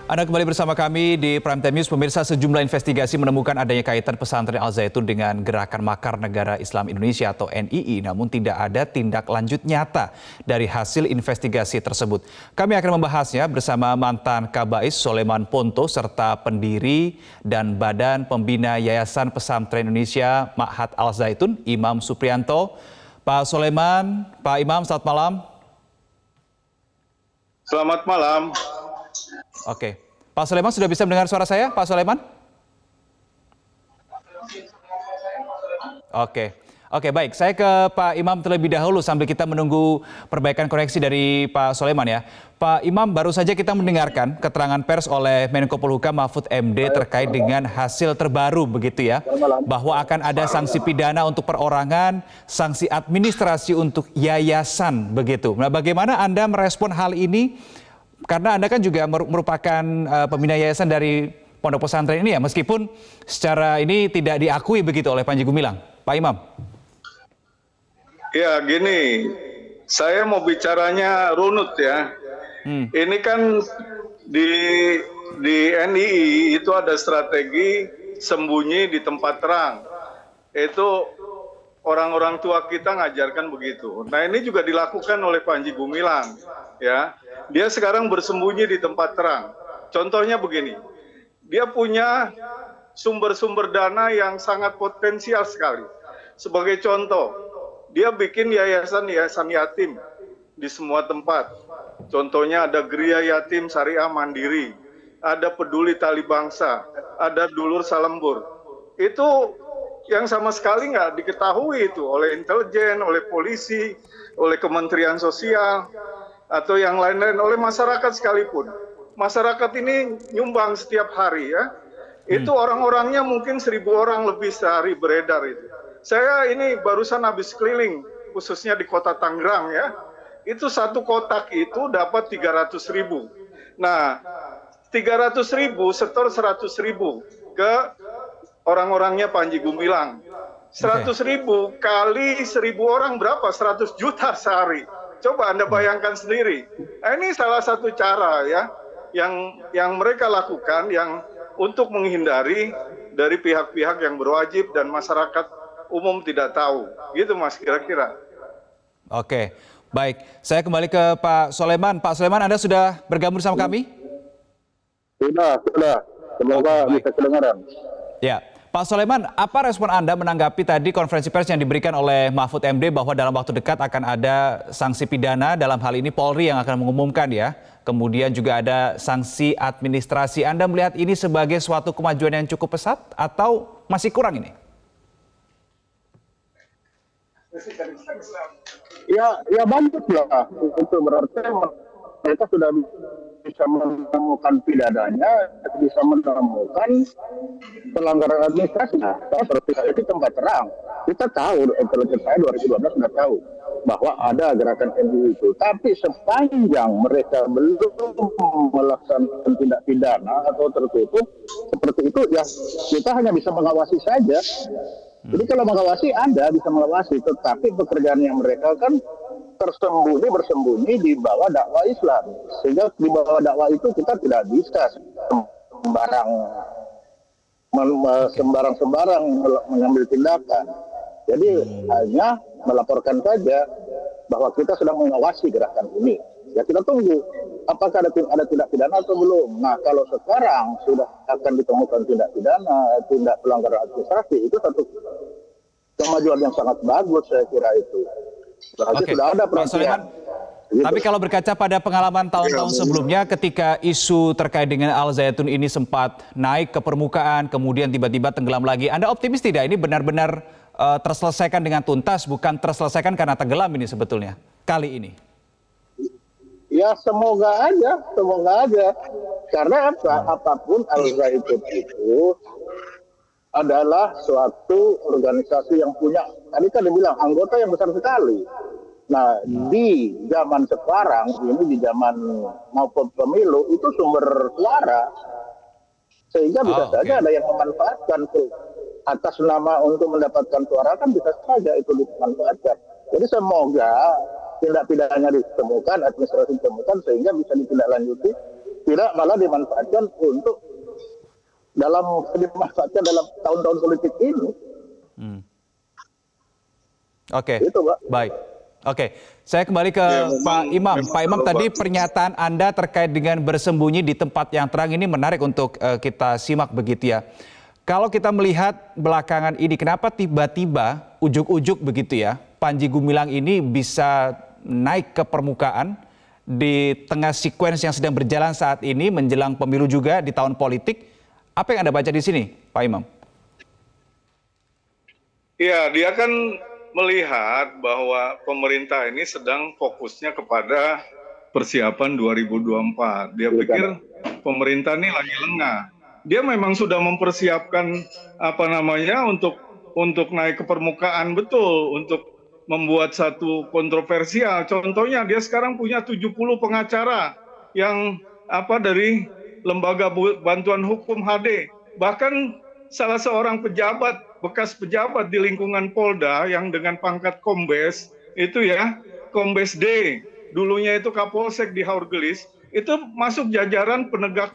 Anda kembali bersama kami di Prime Time News. Pemirsa, sejumlah investigasi menemukan adanya kaitan pesantren Al Zaitun dengan Gerakan Makar Negara Islam Indonesia atau NII, namun tidak ada tindak lanjut nyata dari hasil investigasi tersebut. Kami akan membahasnya bersama mantan Kabais Soleman Ponto serta pendiri dan Badan Pembina Yayasan Pesantren Indonesia Ma'had Al Zaitun, Imam Suprianto. Pak Soleman, Pak Imam, selamat malam. Selamat malam. Oke, Pak Soleman sudah bisa mendengar suara saya, Pak Soleman? Oke, baik. Saya ke Pak Imam terlebih dahulu sambil kita menunggu perbaikan koreksi dari Pak Soleman ya. Pak Imam, baru saja kita mendengarkan keterangan pers oleh Menko Polhukam Mahfud MD terkait dengan hasil terbaru begitu ya, bahwa akan ada sanksi pidana untuk perorangan, sanksi administrasi untuk yayasan begitu. Nah, bagaimana Anda merespon hal ini? Karena Anda kan juga merupakan pembina yayasan dari pondok pesantren ini ya, meskipun secara ini tidak diakui begitu oleh Panji Gumilang. Pak Imam. Ya gini, saya mau bicaranya runut ya. Ini kan di NII itu ada strategi sembunyi di tempat terang. Itu orang-orang tua kita ngajarkan begitu. Nah ini juga dilakukan oleh Panji Gumilang ya. Dia sekarang bersembunyi di tempat terang. Contohnya begini, dia punya sumber-sumber dana yang sangat potensial sekali. Sebagai contoh, dia bikin yayasan-yayasan yatim di semua tempat. Contohnya ada Geria Yatim Syariah Mandiri, ada Peduli Tali Bangsa, ada Dulur Salembur. Itu yang sama sekali nggak diketahui itu oleh intelijen, oleh polisi, oleh Kementerian Sosial, atau yang lain-lain, oleh masyarakat sekalipun. Masyarakat ini nyumbang setiap hari ya. Itu orang-orangnya mungkin 1.000 orang lebih sehari beredar itu. Saya ini barusan habis keliling, khususnya di kota Tangerang ya. Itu satu kotak itu dapat 300.000. Nah, 300.000 setor 100.000 ke orang-orangnya Panji Gumilang. 100.000 kali 1.000 orang berapa? 100 juta sehari. Coba Anda bayangkan sendiri. Nah, ini salah satu cara ya yang mereka lakukan yang untuk menghindari dari pihak-pihak yang berwajib dan masyarakat umum tidak tahu. Gitu Mas kira-kira. Oke, baik. Saya kembali ke Pak Soleman. Pak Soleman, Anda sudah bergabung bersama kami? Sudah. Semoga bisa kedengaran. Ya. Pak Soleman, apa respon Anda menanggapi tadi konferensi pers yang diberikan oleh Mahfud MD bahwa dalam waktu dekat akan ada sanksi pidana, dalam hal ini Polri yang akan mengumumkan ya. Kemudian juga ada sanksi administrasi. Anda melihat ini sebagai suatu kemajuan yang cukup pesat atau masih kurang ini? Ya bagus lah. Itu berarti mereka sudah bisa menemukan pidananya, bisa menemukan pelanggaran administrasi. Seperti itu tempat terang. Kita tahu, intelijen saya 2012 sudah tahu bahwa ada gerakan NII itu. Tapi sepanjang mereka belum melaksanakan tindak pidana atau tertutup seperti itu, ya kita hanya bisa mengawasi saja. Jadi kalau mengawasi, Anda bisa mengawasi, tetapi pekerjaan yang mereka kan bersembunyi di bawah dakwah Islam. Sehingga di bawah dakwah itu kita tidak bisa sembarang mengambil tindakan. Jadi hanya melaporkan saja bahwa kita sedang mengawasi gerakan ini. Ya kita tunggu apakah ada tindak pidana atau belum. Nah kalau sekarang sudah akan ditemukan tindak pidana, tindak pelanggaran administrasi, itu satu kemajuan yang sangat bagus saya kira itu. Berarti sudah ada perhatian. Tapi kalau berkaca pada pengalaman tahun-tahun sebelumnya ketika isu terkait dengan Al Zaitun ini sempat naik ke permukaan, kemudian tiba-tiba tenggelam lagi. Anda optimis tidak ini benar-benar terselesaikan dengan tuntas, bukan terselesaikan karena tenggelam ini sebetulnya kali ini? Ya semoga aja. Karena apapun Al Zaitun itu adalah suatu organisasi yang punya, tadi kan dibilang anggota yang besar sekali. Nah di zaman sekarang ini, di zaman maupun pemilu itu sumber suara, sehingga bisa saja ada yang memanfaatkan tuh atas nama untuk mendapatkan suara, kan bisa saja itu dimanfaatkan. Jadi semoga tindak pidananya ditemukan, administrasi ditemukan, sehingga bisa ditindaklanjuti tidak malah dimanfaatkan untuk dimanfaatkan dalam tahun-tahun politik ini. Oke, Itu, Pak. baik. Oke, saya kembali ke Pak Imam. Pak Imam, tadi pernyataan Anda terkait dengan bersembunyi di tempat yang terang ini menarik untuk kita simak begitu ya. Kalau kita melihat belakangan ini, kenapa tiba-tiba ujuk-ujuk begitu ya, Panji Gumilang ini bisa naik ke permukaan di tengah sekuens yang sedang berjalan saat ini menjelang pemilu juga di tahun politik. Apa yang Anda baca di sini, Pak Imam? Iya, dia kan melihat bahwa pemerintah ini sedang fokusnya kepada persiapan 2024. Dia pikir pemerintah ini lagi lengah. Dia memang sudah mempersiapkan untuk naik ke permukaan betul, untuk membuat satu kontroversial. Contohnya dia sekarang punya 70 pengacara yang dari Lembaga Bantuan Hukum HD. Bahkan salah seorang bekas pejabat di lingkungan Polda yang dengan pangkat Kombes itu ya, Kombes D, dulunya itu Kapolsek di Haurgelis, itu masuk jajaran penegak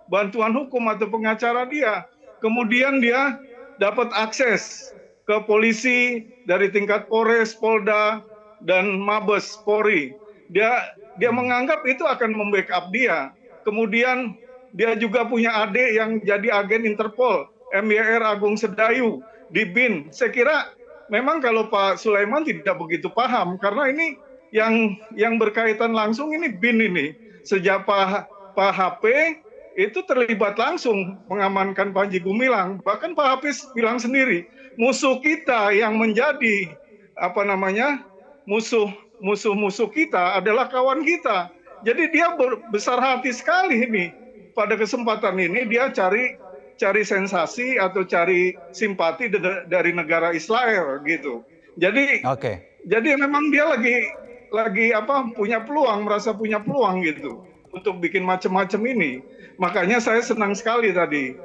bantuan hukum atau pengacara dia. Kemudian dia dapat akses ke polisi dari tingkat Polres, Polda, dan Mabes Polri. Dia menganggap itu akan membackup dia. Kemudian dia juga punya adik yang jadi agen Interpol, MYR Agung Sedayu di BIN. Saya kira memang kalau Pak Sulaiman tidak begitu paham, karena ini yang berkaitan langsung ini BIN ini. Sejak Pak HP itu terlibat langsung mengamankan Panji Gumilang. Bahkan Pak Hafiz bilang sendiri, musuh kita yang menjadi musuh kita adalah kawan kita. Jadi dia besar hati sekali ini. Pada kesempatan ini dia cari sensasi atau cari simpati dari negara Israel gitu. Jadi memang dia lagi merasa punya peluang gitu untuk bikin macam-macam ini. Makanya saya senang sekali tadi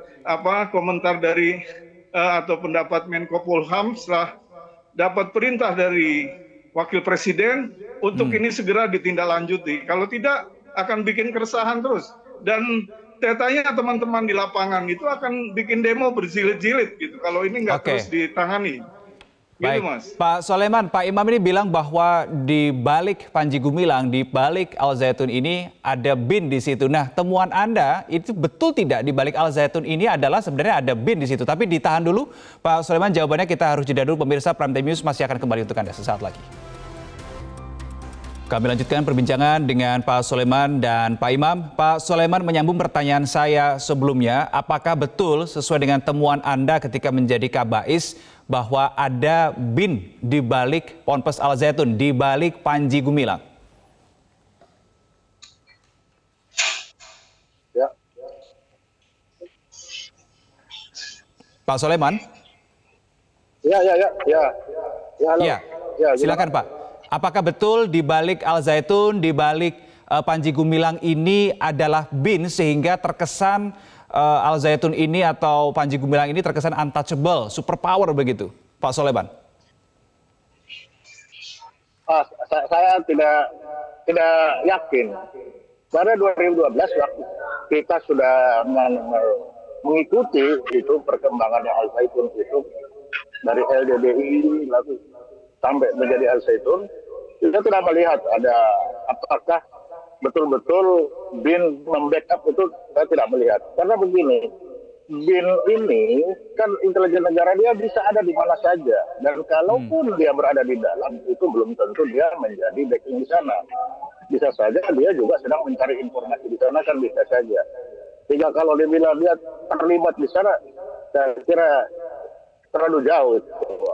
komentar dari atau pendapat Menko Polhukam setelah dapat perintah dari Wakil Presiden untuk ini segera ditindaklanjuti. Kalau tidak akan bikin keresahan terus. Dan tetanya teman-teman di lapangan itu akan bikin demo berjilid-jilid gitu. Kalau ini nggak terus ditangani. Baik, gitu, Mas. Pak Soleman, Pak Imam ini bilang bahwa di balik Panji Gumilang, di balik Al Zaitun ini ada BIN di situ. Nah, temuan Anda itu betul tidak di balik Al Zaitun ini adalah sebenarnya ada BIN di situ. Tapi ditahan dulu, Pak Soleman, jawabannya kita harus jeda dulu. Pemirsa Prime Time News masih akan kembali untuk Anda sesaat lagi. Kami lanjutkan perbincangan dengan Pak Soleman dan Pak Imam. Pak Soleman menyambung pertanyaan saya sebelumnya, apakah betul sesuai dengan temuan Anda ketika menjadi Kabais bahwa ada BIN di balik Ponpes Al Zaitun, di balik Panji Gumilang? Ya. Pak Soleman? Ya. Halo. Ya, silakan Pak. Apakah betul di balik Al Zaitun, di balik Panji Gumilang ini adalah BIN sehingga terkesan Al Zaitun ini atau Panji Gumilang ini terkesan untouchable, superpower begitu, Pak Soleman? Saya tidak yakin. Pada 2012 waktu kita sudah mengikuti itu perkembangannya Al Zaitun itu dari LDBI lalu sampai menjadi Al Zaitun, kita tidak melihat ada apakah betul-betul BIN membackup itu, saya tidak melihat. Karena begini, BIN ini kan intelijen negara, dia bisa ada di mana saja. Dan kalaupun dia berada di dalam, itu belum tentu dia menjadi backing di sana. Bisa saja dia juga sedang mencari informasi di sana, kan bisa saja. Sehingga kalau dia bilang dia terlibat di sana, saya kira terlalu jauh.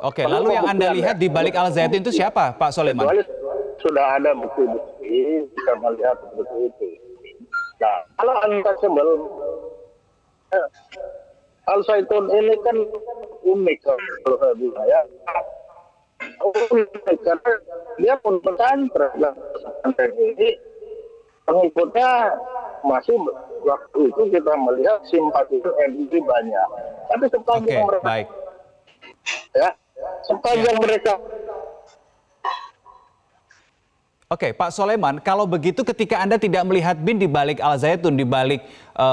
Oke, lalu yang Anda lihat di balik Al Zaitun itu siapa, Pak Soleman? Sudah ada bukti-bukti bisa melihat seperti itu. Nah, kalau untouchable, Al Zaitun ini kan unik kalau saya bilang ya. Unik karena dia pun pesantren ini pengikutnya masih waktu itu kita melihat simpati NU banyak. Tapi sepanjang sepanjang mereka Oke, Pak Soleman, kalau begitu ketika Anda tidak melihat BIN di balik Al Zaitun, di balik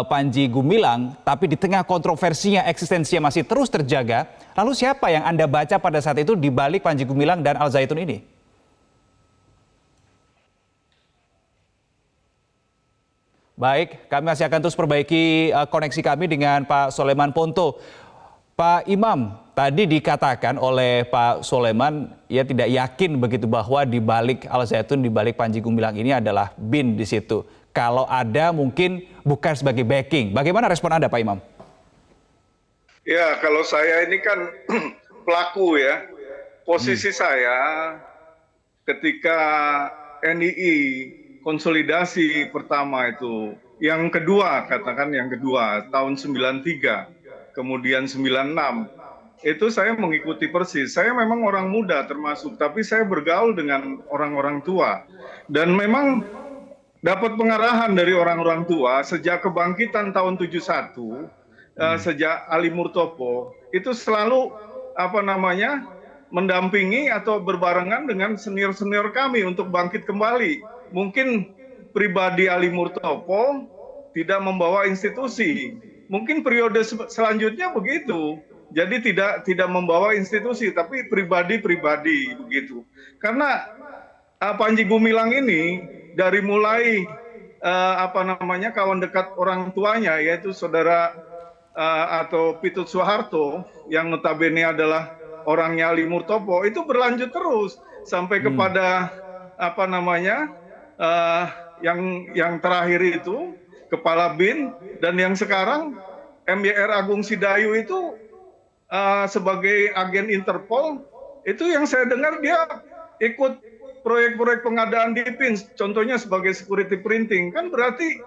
Panji Gumilang, tapi di tengah kontroversinya, eksistensinya masih terus terjaga, lalu siapa yang Anda baca pada saat itu di balik Panji Gumilang dan Al Zaitun ini? Baik, kami masih akan terus perbaiki koneksi kami dengan Pak Soleman Ponto. Pak Imam, tadi dikatakan oleh Pak Soleman, ia tidak yakin begitu bahwa di balik Al Zaitun, di balik Panji Gumilang ini adalah BIN di situ. Kalau ada mungkin bukan sebagai backing. Bagaimana respon Anda, Pak Imam? Ya, kalau saya ini kan pelaku ya. Posisi saya ketika NII konsolidasi pertama itu, yang kedua, katakan yang kedua, tahun 93, kemudian 96, itu saya mengikuti persis. Saya memang orang muda termasuk, tapi saya bergaul dengan orang-orang tua. Dan memang dapat pengarahan dari orang-orang tua sejak kebangkitan tahun 71, sejak Ali Murtopo, itu selalu mendampingi atau berbarengan dengan senior-senior kami untuk bangkit kembali. Mungkin pribadi Ali Murtopo tidak membawa institusi. Mungkin periode selanjutnya begitu. Jadi tidak membawa institusi, tapi pribadi-pribadi begitu. Karena Panji Gumilang ini dari mulai kawan dekat orang tuanya, yaitu saudara atau Pitut Soeharto yang notabene adalah orangnya Ali Murtopo, itu berlanjut terus sampai kepada yang terakhir itu Kepala BIN, dan yang sekarang MYR Agung Sidayu itu sebagai agen Interpol. Itu yang saya dengar dia ikut proyek-proyek pengadaan di BIN, contohnya sebagai security printing, kan berarti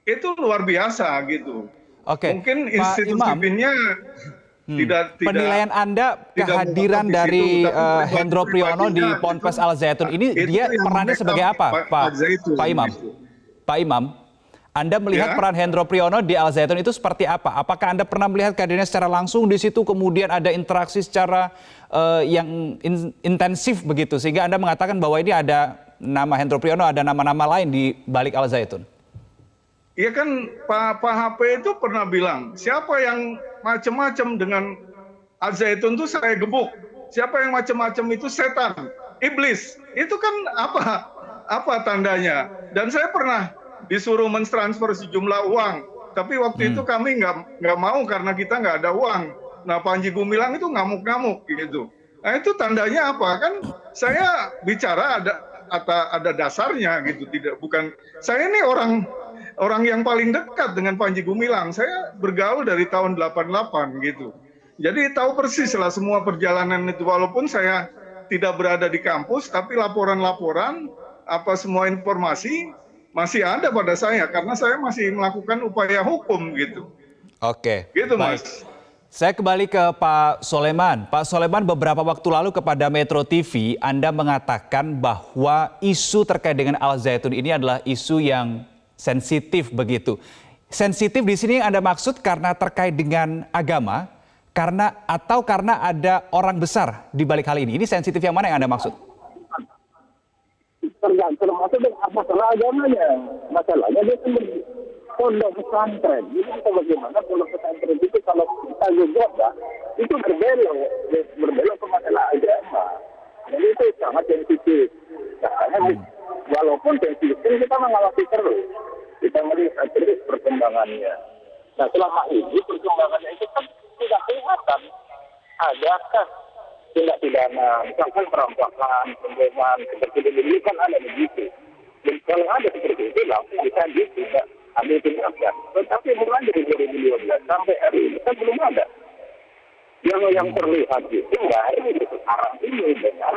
itu luar biasa gitu. Oke, mungkin Pak institusi Imam, BIN-nya tidak penilaian Anda kehadiran dari Hendro Priyono di Ponpes Al Zaitun ini, dia perannya sebagai apa, Pak Imam? Pak Imam, Anda melihat peran Hendro Priyono di Al Zaitun itu seperti apa? Apakah Anda pernah melihat kehadirannya secara langsung di situ, kemudian ada interaksi secara yang intensif begitu, sehingga Anda mengatakan bahwa ini ada nama Hendro Priyono, ada nama-nama lain di balik Al Zaitun? Iya kan Pak HP itu pernah bilang, siapa yang macam-macam dengan Al Zaitun itu saya gebuk. Siapa yang macam-macam itu setan, iblis. Itu kan apa tandanya? Dan saya pernah disuruh mentransfer sejumlah uang, tapi waktu itu kami nggak mau karena kita nggak ada uang. Nah, Panji Gumilang itu ngamuk-ngamuk gitu. Nah, itu tandanya apa? Kan saya bicara ada dasarnya gitu, bukan saya ini orang yang paling dekat dengan Panji Gumilang. Saya bergaul dari tahun 88 gitu. Jadi tahu persis lah semua perjalanan itu, walaupun saya tidak berada di kampus, tapi laporan-laporan semua informasi masih ada pada saya karena saya masih melakukan upaya hukum gitu. Oke. Gitu, baik. Mas. Saya kembali ke Pak Soleman. Pak Soleman, beberapa waktu lalu kepada Metro TV, Anda mengatakan bahwa isu terkait dengan Al Zaitun ini adalah isu yang sensitif begitu. Sensitif di sini yang Anda maksud karena terkait dengan agama, karena ada orang besar di balik hal ini. Ini sensitif yang mana yang Anda maksud? Termasuk masalah agamanya. Masalahnya dia kan pondok pesantren. Jadi kita bagaimana pondok pesantren itu kalau kita juga itu berbelok ke masalah agama. Jadi itu sangat sensitif. Makanya walaupun sensitif kita mengawasi terus. Kita melihat terus perkembangannya. Nah, selama ini perkembangannya itu kan tidak kelihatan. Adakah tindak pidana, misalkan perampasan, pemboman, seperti ini kan ada begitu. Dan kalau ada seperti itu langsung ditagih, tidak ambil tindakan. Tetapi mulai dari 2012 sampai hari ini kan belum ada. Yang terlihat itu dari sekarang ini dengan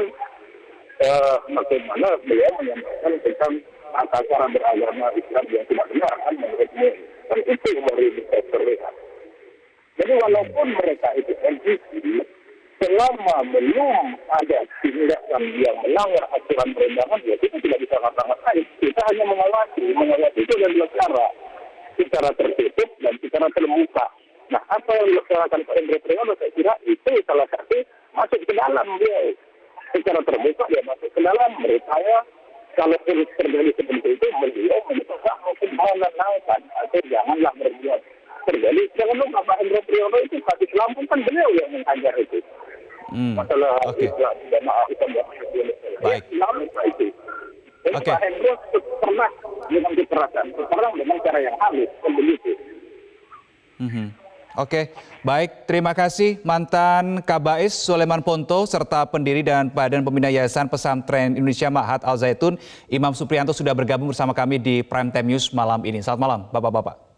bagaimana beliau menyampaikan tentang tata cara beragama Islam yang tidak benar kan menurutnya. Dan itu yang baru bisa terlihat. Jadi walaupun mereka itu NGC, selama belum ada tindakan yang melanggar aturan perundangan, ya kita tidak bisa ngata-ngatain. Kita hanya mengawasi itu dan cara secara tertutup dan secara terbuka. Nah, apa yang dilaksanakan Pak Hendro Priyono, saya kira itu salah satu masuk ke dalam dia secara terbuka, dia masuk ke dalam. Menurut saya kalaupun terjadi seperti itu, beliau mencoba mungkin menenangkan atau janganlah berbuat terjadi. Jangan lupa Pak Hendro Priyono itu kasih Lampung kan beliau yang mengajar itu. Masalah Islam dan Islam. Baik. Jangan lupa itu. Dan Oke. Pak Hendro pernah dengan kekerasan, sekarang dengan cara yang halus, kan begitu. Oke, baik. Terima kasih mantan Kabais Sulaiman Ponto serta pendiri dan Badan Pembina Yayasan Pesantren Indonesia Mahat Al Zaitun, Imam Supriyanto sudah bergabung bersama kami di Prime Time News malam ini. Selamat malam, Bapak-bapak.